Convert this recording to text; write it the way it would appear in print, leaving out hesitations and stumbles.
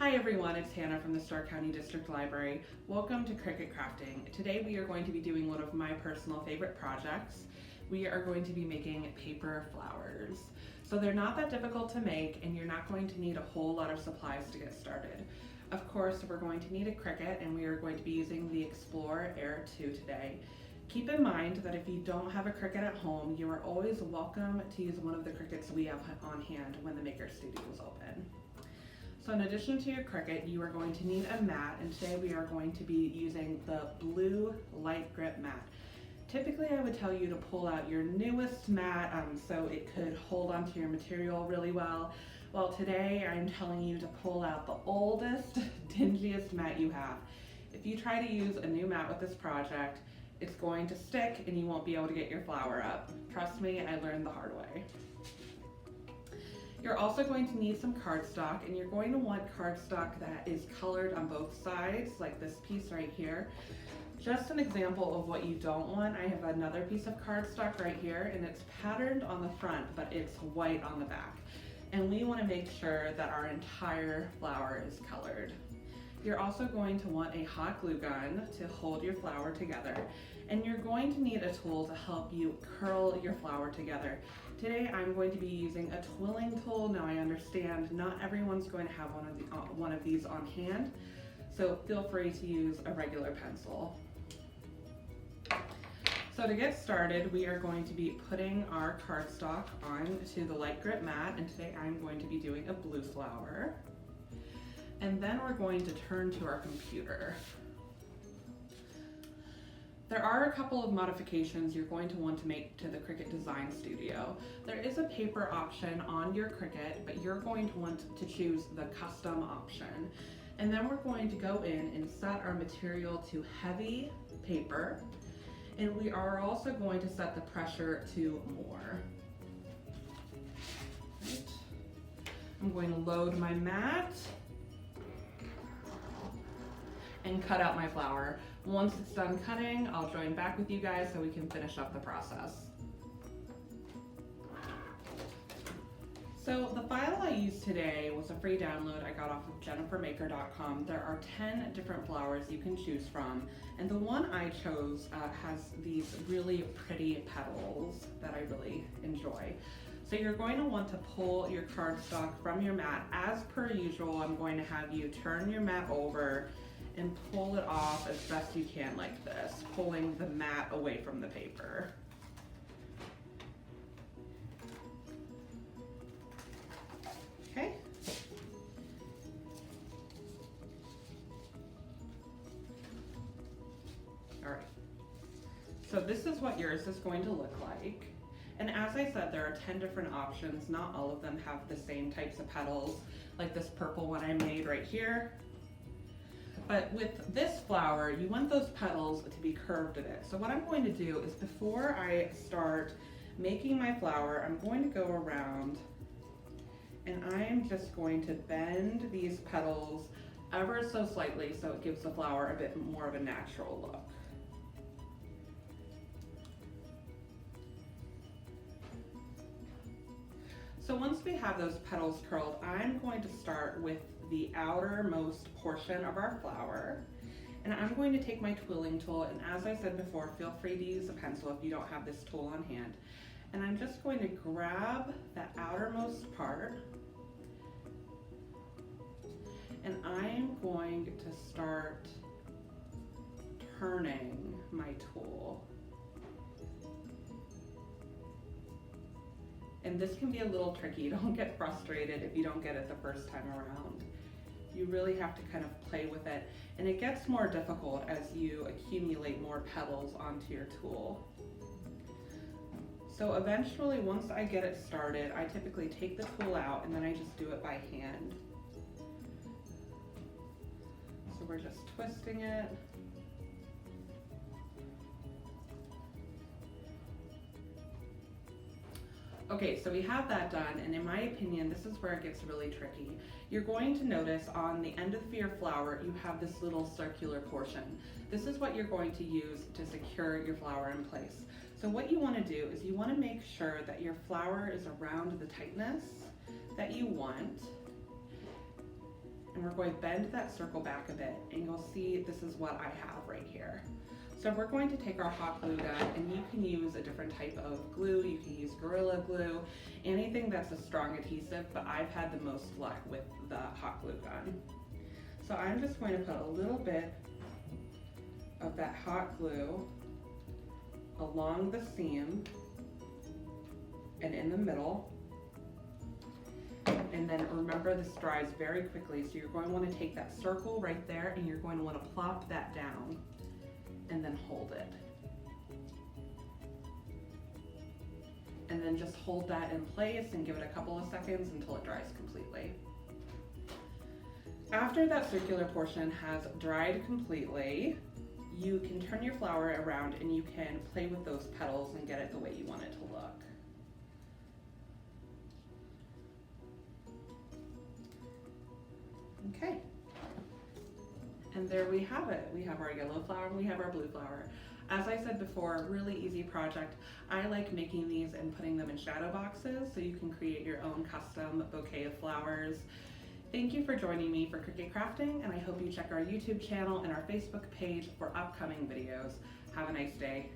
Hi everyone, it's Hannah from the Stark County District Library. Welcome to Cricut Crafting. Today we are going to be doing one of my personal favorite projects. We are going to be making paper flowers. So they're not that difficult to make and you're not going to need a whole lot of supplies to get started. Of course, we're going to need a Cricut and we are going to be using the Explorer Air 2 today. Keep in mind that if you don't have a Cricut at home, you are always welcome to use one of the Cricuts we have on hand when the Maker Studio is open. So in addition to your Cricut, you are going to need a mat, and today we are going to be using the blue light grip mat. Typically I would tell you to pull out your newest mat so it could hold onto your material really well. Well, today I'm telling you to pull out the oldest, dingiest mat you have. If you try to use a new mat with this project, it's going to stick and you won't be able to get your flower up. Trust me, I learned the hard way. You're also going to need some cardstock, and you're going to want cardstock that is colored on both sides, like this piece right here. Just an example of what you don't want, I have another piece of cardstock right here, and it's patterned on the front, but it's white on the back. And we want to make sure that our entire flower is colored. You're also going to want a hot glue gun to hold your flower together, and you're going to need a tool to help you curl your flower together. Today I'm going to be using a Quilling tool. Now I understand not everyone's going to have one of these on hand, so feel free to use a regular pencil. So to get started, we are going to be putting our cardstock onto the light grip mat, and today I'm going to be doing a blue flower. And then we're going to turn to our computer. There are a couple of modifications you're going to want to make to the Cricut Design Studio. There is a paper option on your Cricut, but you're going to want to choose the custom option. And then we're going to go in and set our material to heavy paper. And we are also going to set the pressure to more. Right. I'm going to load my mat and cut out my flower. Once it's done cutting, I'll join back with you guys so we can finish up the process. So the file I used today was a free download I got off of jennifermaker.com. There are 10 different flowers you can choose from, and the one I chose has these really pretty petals that I really enjoy. So you're going to want to pull your cardstock from your mat. As per usual, I'm going to have you turn your mat over and pull it off as best you can like this, pulling the mat away from the paper. Okay. All right. So this is what yours is going to look like. And as I said, there are 10 different options. Not all of them have the same types of petals, like this purple one I made right here. But with this flower, you want those petals to be curved a bit. So what I'm going to do is, before I start making my flower, I'm going to go around and I'm just going to bend these petals ever so slightly so it gives the flower a bit more of a natural look. So once we have those petals curled, I'm going to start with the outermost portion of our flower, and I'm going to take my Quilling tool, and as I said before, feel free to use a pencil if you don't have this tool on hand. And I'm just going to grab that outermost part, and I'm going to start turning my tool. And this can be a little tricky. Don't get frustrated if you don't get it the first time around. You really have to kind of play with it. And it gets more difficult as you accumulate more petals onto your tool. So eventually, once I get it started, I typically take the tool out and then I just do it by hand. So we're just twisting it. Okay, so we have that done, and in my opinion, this is where it gets really tricky. You're going to notice on the end of your flower, you have this little circular portion. This is what you're going to use to secure your flower in place. So what you want to do is you want to make sure that your flower is around the tightness that you want. And we're going to bend that circle back a bit, and you'll see this is what I have right here. So we're going to take our hot glue gun, and you can use a different type of glue. You can use Gorilla Glue, anything that's a strong adhesive, but I've had the most luck with the hot glue gun. So I'm just going to put a little bit of that hot glue along the seam and in the middle. And then remember, this dries very quickly, so you're going to want to take that circle right there and you're going to want to plop that down and then hold it. And then just hold that in place and give it a couple of seconds until it dries completely. After that circular portion has dried completely, you can turn your flower around and you can play with those petals and get it the way you want it to look. Okay, and there we have it. We have our yellow flower and we have our blue flower. As I said before, really easy project. I like making these and putting them in shadow boxes so you can create your own custom bouquet of flowers. Thank you for joining me for Cricut Crafting, and I hope you check our YouTube channel and our Facebook page for upcoming videos. Have a nice day.